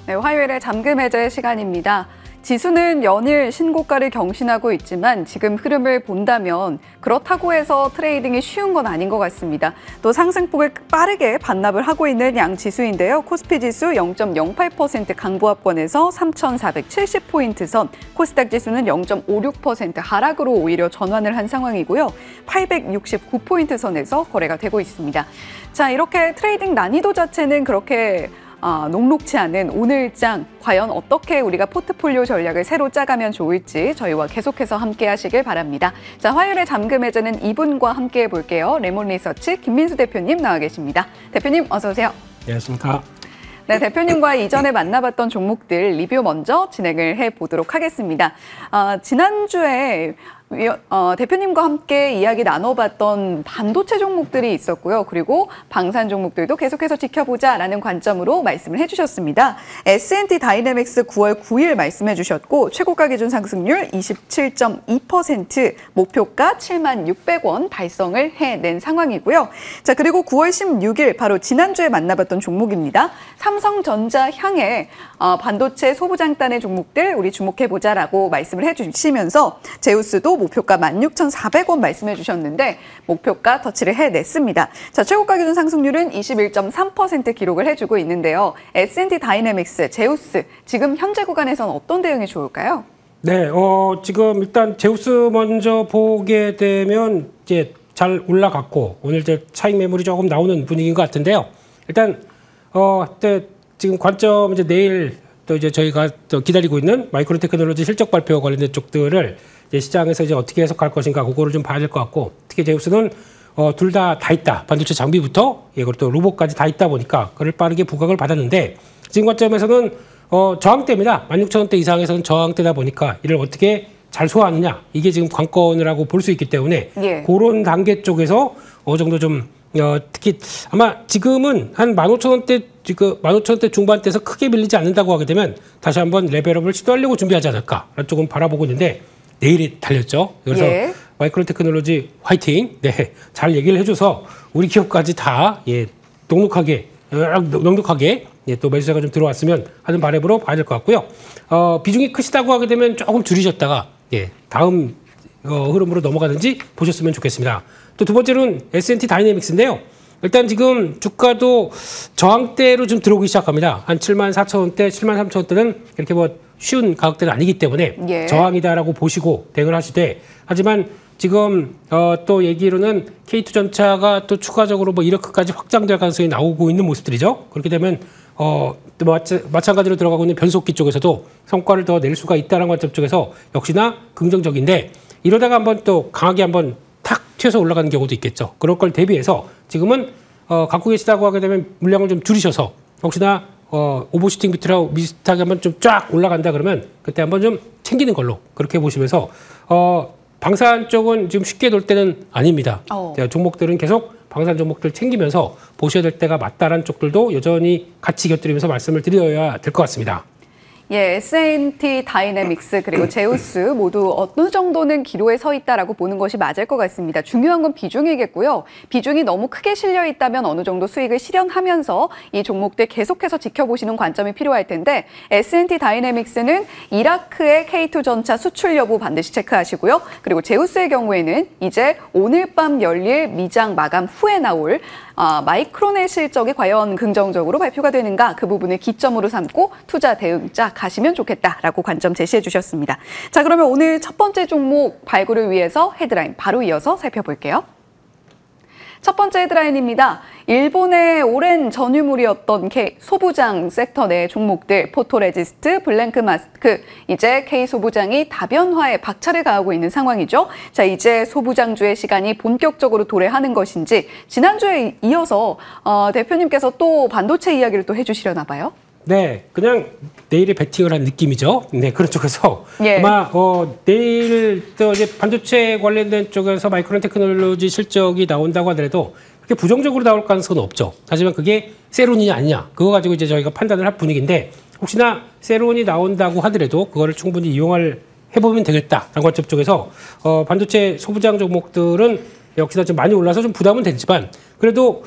네, 화요일에 잠금 해제 시간입니다. 지수는 연일 신고가를 경신하고 있지만 지금 흐름을 본다면 그렇다고 해서 트레이딩이 쉬운 건 아닌 것 같습니다. 또 상승폭을 빠르게 반납을 하고 있는 양지수인데요. 코스피 지수 0.08% 강보합권에서 3,470포인트 선, 코스닥 지수는 0.56% 하락으로 오히려 전환을 한 상황이고요. 869포인트 선에서 거래가 되고 있습니다. 자, 이렇게 트레이딩 난이도 자체는 그렇게 녹록치 않은 오늘장, 과연 어떻게 우리가 포트폴리오 전략을 새로 짜가면 좋을지 저희와 계속해서 함께 하시길 바랍니다. 자, 화요일에 잠금 해제는 이분과 함께 해볼게요. 레몬리서치 김민수 대표님 나와 계십니다. 대표님 어서 오세요. 안녕하십니까. 네, 대표님과 이전에 만나봤던 종목들 리뷰 먼저 진행을 해보도록 하겠습니다. 지난주에 대표님과 함께 이야기 나눠봤던 반도체 종목들이 있었고요. 그리고 방산 종목들도 계속해서 지켜보자라는 관점으로 말씀을 해주셨습니다. S&T 다이내믹스 9월 9일 말씀해 주셨고 최고가 기준 상승률 27.2%, 목표가 76,600원 달성을 해낸 상황이고요. 자, 그리고 9월 16일 바로 지난주에 만나봤던 종목입니다. 삼성전자 향해 반도체 소부장단의 종목들 우리 주목해보자라고 말씀을 해주시면서 제우스도 목표가 16,400원 말씀해 주셨는데 목표가 터치를 해냈습니다. 자, 최고가 기준 상승률은 21.3% 기록을 해주고 있는데요. S&T 다이내믹스, 제우스 지금 현재 구간에서는 어떤 대응이 좋을까요? 네, 지금 일단 제우스 먼저 보게 되면 이제 잘 올라갔고 오늘 이제 차익 매물이 조금 나오는 분위기인 것 같은데요. 일단 지금 관점 이제 내일 또 이제 저희가 또 기다리고 있는 마이크론 테크놀로지 실적 발표 관련된 쪽들을 이제 시장에서 이제 어떻게 해석할 것인가 그거를 좀 봐야 될 것 같고 특히 제우스는 둘 다 있다. 반도체 장비부터 그리고 또 로봇까지 다 있다 보니까 그를 빠르게 부각을 받았는데 지금 관점에서는 저항대입니다. 16,000원대 이상에서는 저항대다 보니까 이를 어떻게 잘 소화하느냐 이게 지금 관건이라고 볼 수 있기 때문에 그런 단계 쪽에서 어느 정도 좀 특히 아마 지금은 한 15,000원대 15,000원대 중반대에서 크게 밀리지 않는다고 하게 되면 다시 한번 레벨업을 시도하려고 준비하지 않을까 라는 쪽은 바라보고 있는데 내일이 달렸죠. 그래서 마이크론 테크놀로지 화이팅. 네, 잘 얘기를 해줘서 우리 기업까지 다 넉넉하게 또 매수세가 좀 들어왔으면 하는 바람으로 봐야 될 것 같고요. 비중이 크시다고 하게 되면 조금 줄이셨다가 다음 흐름으로 넘어가든지 보셨으면 좋겠습니다. 또 두 번째로는 S&T 다이내믹스인데요. 일단 지금 주가도 저항대로 좀 들어오기 시작합니다. 한 74,000원대, 73,000원대는 이렇게 뭐 쉬운 가격대는 아니기 때문에 저항이다라고 보시고 대응을 하시되 하지만 지금 또 얘기로는 K2전차가 또 추가적으로 뭐 1억까지 확장될 가능성이 나오고 있는 모습들이죠. 그렇게 되면 또 마찬가지로 들어가고 있는 변속기 쪽에서도 성과를 더 낼 수가 있다는 관점 쪽에서 역시나 긍정적인데 이러다가 한번 또 강하게 한번 탁 튀어서 올라가는 경우도 있겠죠. 그럴 걸 대비해서 지금은 갖고 계시다고 하게 되면 물량을 좀 줄이셔서 혹시나 오버슈팅 비슷하게 한번 좀 쫙 올라간다 그러면 그때 한번 좀 챙기는 걸로 그렇게 보시면서 방산 쪽은 지금 쉽게 돌 때는 아닙니다. 종목들은 계속 방산 종목들 챙기면서 보셔야 될 때가 맞다라는 쪽들도 여전히 같이 곁들이면서 말씀을 드려야 될 것 같습니다. S&T 다이내믹스 그리고 제우스 모두 어느 정도는 기로에 서 있다라고 보는 것이 맞을 것 같습니다. 중요한 건 비중이겠고요. 비중이 너무 크게 실려 있다면 어느 정도 수익을 실현하면서 이 종목들 계속해서 지켜보시는 관점이 필요할 텐데 S&T 다이내믹스는 이라크의 K2전차 수출 여부 반드시 체크하시고요. 그리고 제우스의 경우에는 이제 오늘 밤 열릴 미장 마감 후에 나올 마이크론의 실적이 과연 긍정적으로 발표가 되는가 그 부분을 기점으로 삼고 투자 대응자 가시면 좋겠다라고 관점 제시해 주셨습니다. 자, 그러면 오늘 첫 번째 종목 발굴을 위해서 헤드라인 바로 이어서 살펴볼게요. 첫 번째 헤드라인입니다. 일본의 오랜 전유물이었던 소부장 섹터 내 종목들 포토레지스트, 블랭크 마스크, 이제 K소부장이 다변화에 박차를 가하고 있는 상황이죠. 자, 이제 소부장주의 시간이 본격적으로 도래하는 것인지 지난주에 이어서 대표님께서 또 반도체 이야기를 또 해주시려나 봐요. 네, 그냥 내일에 베팅을 한 느낌이죠. 네, 그런 쪽에서 아마 내일 또 이제 반도체 관련된 쪽에서 마이크론 테크놀로지 실적이 나온다고 하더라도 그렇게 부정적으로 나올 가능성은 없죠. 하지만 그게 세론이냐 아니냐 그거 가지고 이제 저희가 판단을 할 분위기인데 혹시나 세론이 나온다고 하더라도 그거를 충분히 이용을 해보면 되겠다라는 관점 쪽에서 반도체 소부장 종목들은 역시나 좀 많이 올라서 좀 부담은 되지만 그래도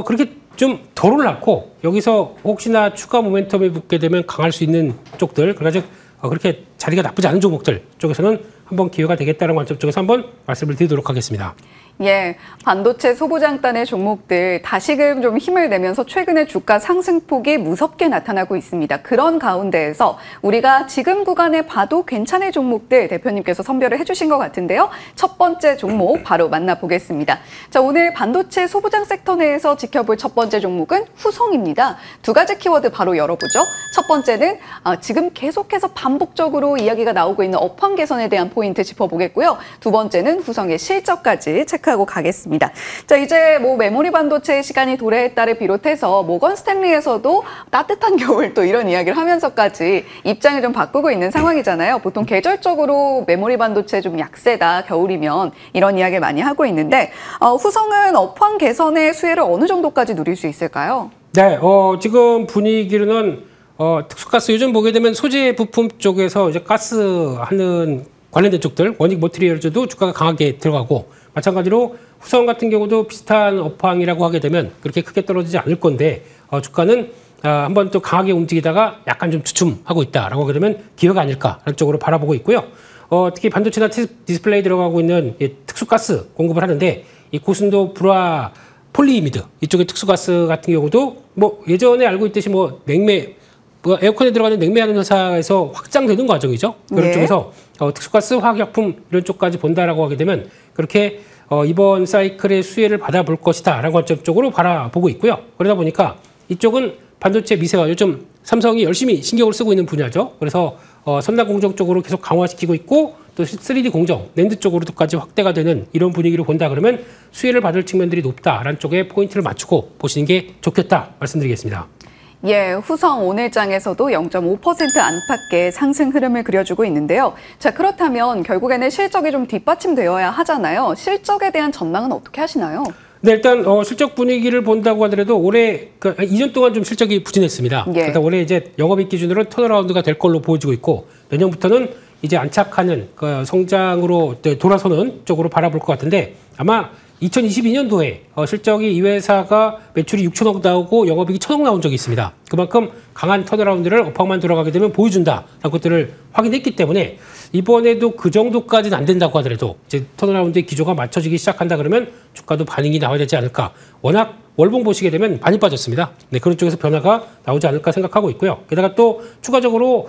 그렇게 좀 덜 올랐고 여기서 혹시나 추가 모멘텀이 붙게 되면 강할 수 있는 쪽들, 그래서 그렇게 자리가 나쁘지 않은 종목들 쪽에서는 한번 기회가 되겠다는 관점 쪽에서 한번 말씀을 드리도록 하겠습니다. 예, 반도체 소부장단의 종목들 다시금 좀 힘을 내면서 최근에 주가 상승폭이 무섭게 나타나고 있습니다. 그런 가운데에서 우리가 지금 구간에 봐도 괜찮은 종목들 대표님께서 선별을 해주신 것 같은데요. 첫 번째 종목 바로 만나보겠습니다. 자, 오늘 반도체 소부장 섹터 내에서 지켜볼 첫 번째 종목은 후성입니다. 두 가지 키워드 바로 열어보죠. 첫 번째는 지금 계속해서 반복적으로 이야기가 나오고 있는 업황 개선에 대한 포인트 짚어보겠고요. 두 번째는 후성의 실적까지 체크하고 가겠습니다. 자, 이제 뭐 메모리 반도체 시간이 도래했다를 비롯해서 모건 스탠리에서도 따뜻한 겨울 또 이런 이야기를 하면서까지 입장을 좀 바꾸고 있는 상황이잖아요. 보통 계절적으로 메모리 반도체 좀 약세다, 겨울이면 이런 이야기를 많이 하고 있는데 후성은 업황 개선의 수혜를 어느 정도까지 누릴 수 있을까요? 네, 지금 분위기로는 특수가스 요즘 보게 되면 소재 부품 쪽에서 이제 가스 하는 관련된 쪽들, 원익 머티리얼즈도 주가가 강하게 들어가고 마찬가지로 후성 같은 경우도 비슷한 업황이라고 하게 되면 그렇게 크게 떨어지지 않을 건데 주가는 한번 또 강하게 움직이다가 약간 좀 주춤하고 있다라고 하게 되면 기회가 아닐까라는 쪽으로 바라보고 있고요. 특히 반도체나 디스플레이 들어가고 있는 특수가스 공급을 하는데 이 고순도 불화 폴리이미드 이쪽의 특수가스 같은 경우도 뭐 예전에 알고 있듯이 뭐 냉매 에어컨에 들어가는 냉매하는 회사에서 확장되는 과정이죠. 그런 네. 쪽에서 특수가스, 화학약품 이런 쪽까지 본다라고 하게 되면 그렇게 이번 사이클의 수혜를 받아볼 것이다라는 관점 쪽으로 바라보고 있고요. 그러다 보니까 이쪽은 반도체 미세화 요즘 삼성이 열심히 신경을 쓰고 있는 분야죠. 그래서 선단 공정 쪽으로 계속 강화시키고 있고 또 3D 공정, 낸드 쪽으로도까지 확대가 되는 이런 분위기로 본다 그러면 수혜를 받을 측면들이 높다라는 쪽에 포인트를 맞추고 보시는 게 좋겠다 말씀드리겠습니다. 예, 후성 오늘장에서도 0.5% 안팎의 상승 흐름을 그려주고 있는데요. 자, 그렇다면 결국에는 실적이 좀 뒷받침되어야 하잖아요. 실적에 대한 전망은 어떻게 하시나요? 네, 일단 실적 분위기를 본다고 하더라도 올해 2년 동안 좀 실적이 부진했습니다. 예. 그래서 올해 이제 영업이익 기준으로 턴어라운드가 될 걸로 보여지고 있고 내년부터는 이제 안착하는 성장으로 돌아서는 쪽으로 바라볼 것 같은데 아마 2022년도에 실적이 이 회사가 매출이 6천억 나오고 영업이익이 1,000억 나온 적이 있습니다. 그만큼 강한 턴어라운드를 업황만 돌아가게 되면 보여준다라는 것들을 확인했기 때문에 이번에도 그 정도까지는 안 된다고 하더라도 이제 턴어라운드의 기조가 맞춰지기 시작한다 그러면 주가도 반응이 나와야 되지 않을까. 워낙 월봉 보시게 되면 많이 빠졌습니다. 네, 그런 쪽에서 변화가 나오지 않을까 생각하고 있고요. 게다가 또 추가적으로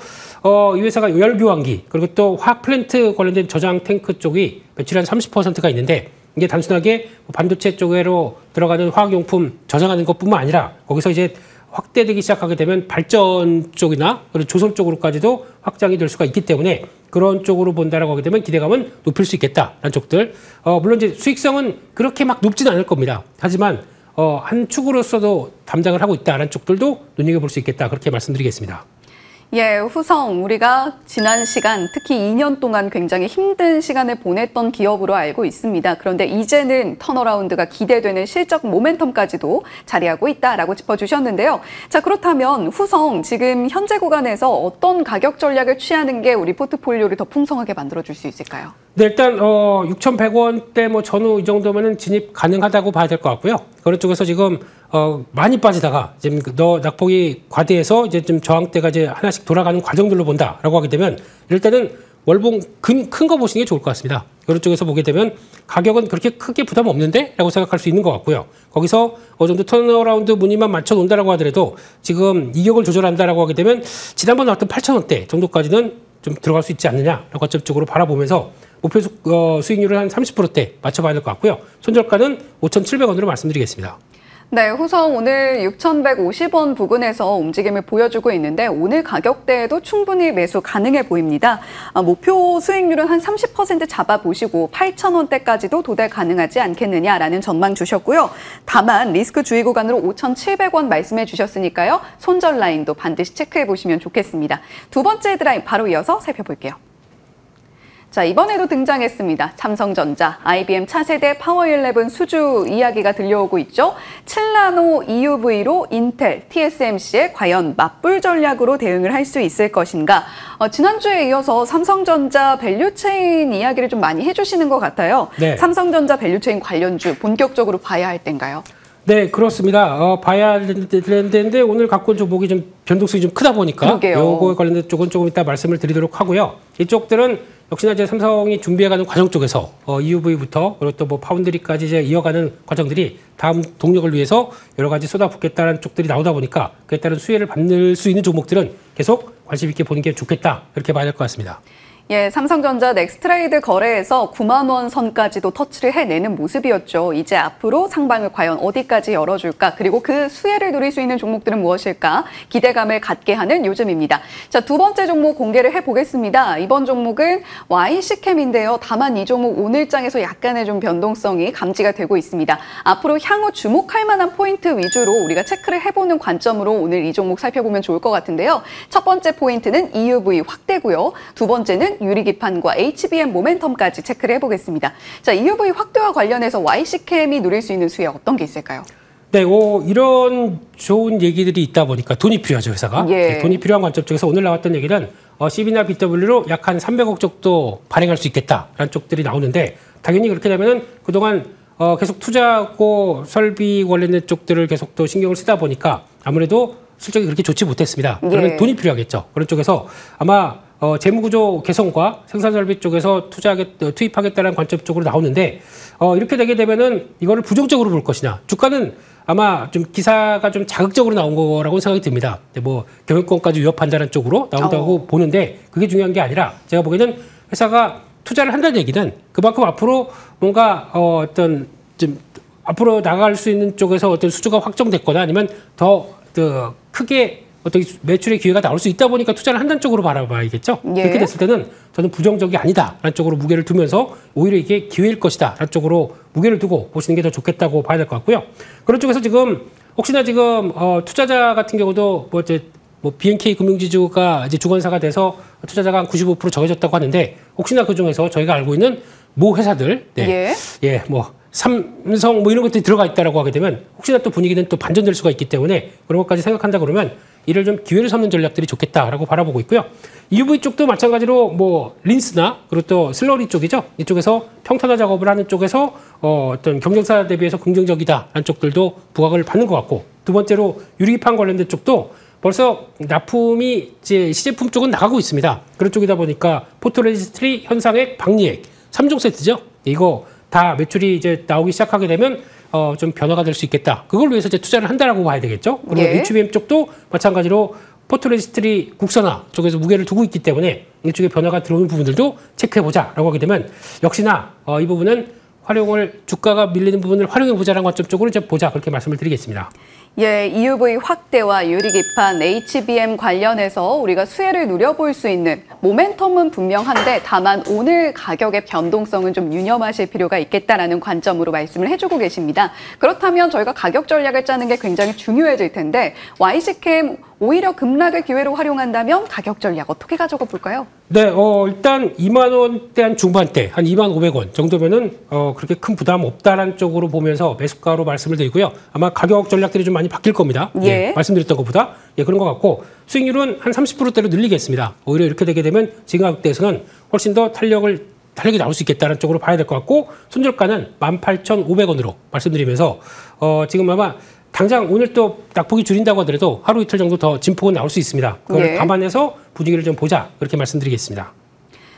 이 회사가 열교환기 그리고 또 화학 플랜트 관련된 저장 탱크 쪽이 매출이 한 30%가 있는데 이게 단순하게 반도체 쪽으로 들어가는 화학용품 저장하는 것뿐만 아니라 거기서 이제 확대되기 시작하게 되면 발전 쪽이나 그리고 조선 쪽으로까지도 확장이 될 수가 있기 때문에 그런 쪽으로 본다라고 하게 되면 기대감은 높일 수 있겠다라는 쪽들. 물론 이제 수익성은 그렇게 막 높지는 않을 겁니다. 하지만 한 축으로서도 담당을 하고 있다라는 쪽들도 눈여겨볼 수 있겠다 그렇게 말씀드리겠습니다. 예, 후성 우리가 지난 시간 특히 2년 동안 굉장히 힘든 시간을 보냈던 기업으로 알고 있습니다. 그런데 이제는 턴어라운드가 기대되는 실적 모멘텀까지도 자리하고 있다라고 짚어주셨는데요. 자, 그렇다면 후성 지금 현재 구간에서 어떤 가격 전략을 취하는 게 우리 포트폴리오를 더 풍성하게 만들어줄 수 있을까요? 네, 일단 6,100원대 뭐 전후 이 정도면은 진입 가능하다고 봐야 될 것 같고요. 그런 쪽에서 지금 많이 빠지다가 지금 낙폭이 과대해서 이제 좀 저항대가 이제 하나씩 돌아가는 과정들로 본다라고 하게 되면 이럴 때는 월봉 큰 거 보시는 게 좋을 것 같습니다. 그런 쪽에서 보게 되면 가격은 그렇게 크게 부담 없는데? 라고 생각할 수 있는 것 같고요. 거기서 어느 정도 턴어라운드 무늬만 맞춰 놓는다라고 하더라도 지금 이격을 조절한다라고 하게 되면 지난번 나왔던 8,000원대 정도까지는 좀 들어갈 수 있지 않느냐라고 관점적으로 바라보면서 목표 수익률을 한 30%대 맞춰봐야 될 것 같고요. 손절가는 5,700원으로 말씀드리겠습니다. 네, 후성 오늘 6,150원 부근에서 움직임을 보여주고 있는데 오늘 가격대에도 충분히 매수 가능해 보입니다. 목표 수익률은 한 30% 잡아보시고 8,000원대까지도 도달 가능하지 않겠느냐라는 전망 주셨고요. 다만 리스크 주의 구간으로 5,700원 말씀해 주셨으니까요. 손절 라인도 반드시 체크해 보시면 좋겠습니다. 두 번째 헤드라인 바로 이어서 살펴볼게요. 자, 이번에도 등장했습니다. 삼성전자, IBM 차세대 파워11 수주 이야기가 들려오고 있죠. 7나노 EUV로 인텔, TSMC에 과연 맞불 전략으로 대응을 할 수 있을 것인가. 지난주에 이어서 삼성전자 밸류체인 이야기를 좀 많이 해주시는 것 같아요. 네. 삼성전자 밸류체인 관련주 본격적으로 봐야 할 때인가요? 네, 그렇습니다. 봐야 되는데 오늘 갖고 온 종목이 좀 변동성이 좀 크다 보니까 그러게요. 요거에 관련된 쪽은 조금 이따 말씀을 드리도록 하고요. 이쪽들은 역시나 이제 삼성이 준비해가는 과정 쪽에서 EUV부터 그리고 또 뭐 파운드리까지 이제 이어가는 과정들이 다음 동력을 위해서 여러 가지 쏟아붓겠다는 쪽들이 나오다 보니까 그에 따른 수혜를 받을 수 있는 종목들은 계속 관심 있게 보는 게 좋겠다 이렇게 봐야 될 것 같습니다. 예, 삼성전자 넥스트레이드 거래에서 9만 원 선까지도 터치를 해내는 모습이었죠. 이제 앞으로 상방을 과연 어디까지 열어줄까? 그리고 그 수혜를 누릴 수 있는 종목들은 무엇일까? 기대감을 갖게 하는 요즘입니다. 자, 두 번째 종목 공개를 해보겠습니다. 이번 종목은 YC캠인데요. 다만 이 종목 오늘장에서 약간의 좀 변동성이 감지가 되고 있습니다. 앞으로 향후 주목할 만한 포인트 위주로 우리가 체크를 해보는 관점으로 오늘 이 종목 살펴보면 좋을 것 같은데요. 첫 번째 포인트는 EUV 확대고요. 두 번째는 유리기판과 HBM 모멘텀까지 체크를 해보겠습니다. 자, EUV 확대와 관련해서 YC캠이 누릴 수 있는 수혜 어떤 게 있을까요? 네, 이런 좋은 얘기들이 있다 보니까 돈이 필요하죠, 회사가. 예. 네, 돈이 필요한 관점 쪽에서 오늘 나왔던 얘기는 CB나 BW로 약 한 300억 정도 발행할 수 있겠다라는 쪽들이 나오는데 당연히 그렇게 되면은 그동안 계속 투자하고 설비 관련된 쪽들을 계속 또 신경을 쓰다 보니까 아무래도 실적이 그렇게 좋지 못했습니다. 그러면 예. 돈이 필요하겠죠. 그런 쪽에서 아마 재무구조 개선과 생산설비 쪽에서 투입하겠다는 관점 쪽으로 나오는데 이렇게 되게 되면은 이거를 부정적으로 볼 것이냐. 주가는 아마 좀 기사가 좀 자극적으로 나온 거라고 생각이 듭니다. 뭐 경영권까지 위협한다는 쪽으로 나온다고 보는데 그게 중요한 게 아니라 제가 보기에는 회사가 투자를 한다는 얘기는 그만큼 앞으로 뭔가 어떤 좀 앞으로 나갈 수 있는 쪽에서 어떤 수주가 확정됐거나 아니면 더 크게 어떤 매출의 기회가 나올 수 있다 보니까 투자를 한다는 쪽으로 바라봐야겠죠. 예. 그렇게 됐을 때는 저는 부정적이 아니다라는 쪽으로 무게를 두면서 오히려 이게 기회일 것이다라는 쪽으로 무게를 두고 보시는 게 더 좋겠다고 봐야 될 것 같고요. 그런 쪽에서 지금 혹시나 지금 투자자 같은 경우도 뭐 BNK 금융지주가 이제 주관사가 돼서 투자자가 한 95% 적어졌다고 하는데 혹시나 그 중에서 저희가 알고 있는 모 회사들, 네, 예, 뭐 삼성 뭐 이런 것들이 들어가 있다라고 하게 되면 혹시나 또 분위기는 또 반전될 수가 있기 때문에 그런 것까지 생각한다 그러면 이를 좀 기회를 삼는 전략들이 좋겠다라고 바라보고 있고요. EUV 쪽도 마찬가지로 뭐 린스나 그리고 또 슬러리 쪽이죠. 이쪽에서 평탄화 작업을 하는 쪽에서 어떤 경쟁사 대비해서 긍정적이다라는 쪽들도 부각을 받는 것 같고 두 번째로 유리기판 관련된 쪽도 벌써 납품이 이제 시제품 쪽은 나가고 있습니다. 그런 쪽이다 보니까 포토레지스트리, 현상액, 박리액 3종 세트죠. 이거 다 매출이 이제 나오기 시작하게 되면 좀 변화가 될 수 있겠다. 그걸 위해서 이제 투자를 한다라고 봐야 되겠죠. 그리고 예. HBM 쪽도 마찬가지로 포토레지스트리 국산화 쪽에서 무게를 두고 있기 때문에 이쪽에 변화가 들어오는 부분들도 체크해보자라고 하게 되면 역시나 이 부분은 주가가 밀리는 부분을 활용해보자라는 관점 쪽으로 이제 보자 그렇게 말씀을 드리겠습니다. 예, EUV 확대와 유리기판, HBM 관련해서 우리가 수혜를 누려볼 수 있는 모멘텀은 분명한데 다만 오늘 가격의 변동성은 좀 유념하실 필요가 있겠다라는 관점으로 말씀을 해주고 계십니다. 그렇다면 저희가 가격 전략을 짜는 게 굉장히 중요해질 텐데 YC캠 오히려 급락을 기회로 활용한다면 가격 전략 어떻게 가져가 볼까요? 네, 일단 2만 원대 한 중반대, 한 2만 500원 정도면은 그렇게 큰 부담 없다라는 쪽으로 보면서 매수가로 말씀을 드리고요. 아마 가격 전략들이 좀 많이 바뀔 겁니다. 예. 말씀드렸던 것보다 그런 것 같고 수익률은 한 30%대로 늘리겠습니다. 오히려 이렇게 되게 되면 지금 가격대에서는 훨씬 더 탄력이 나올 수 있겠다는 쪽으로 봐야 될 것 같고 손절가는 18,500원으로 말씀드리면서 지금 아마 당장 오늘 또 낙폭이 줄인다고 하더라도 하루 이틀 정도 더 진폭은 나올 수 있습니다. 그걸 예. 감안해서 분위기를 좀 보자 그렇게 말씀드리겠습니다.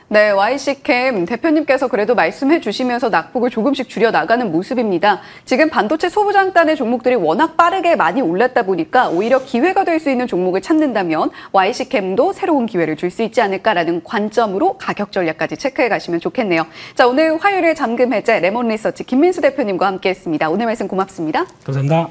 네, YC캠 대표님께서 그래도 말씀해 주시면서 낙폭을 조금씩 줄여 나가는 모습입니다. 지금 반도체 소부장단의 종목들이 워낙 빠르게 많이 올랐다 보니까 오히려 기회가 될 수 있는 종목을 찾는다면 YC캠도 새로운 기회를 줄 수 있지 않을까라는 관점으로 가격 전략까지 체크해 가시면 좋겠네요. 자, 오늘 화요일에 잠금 해제 레몬리서치 김민수 대표님과 함께했습니다. 오늘 말씀 고맙습니다. 감사합니다.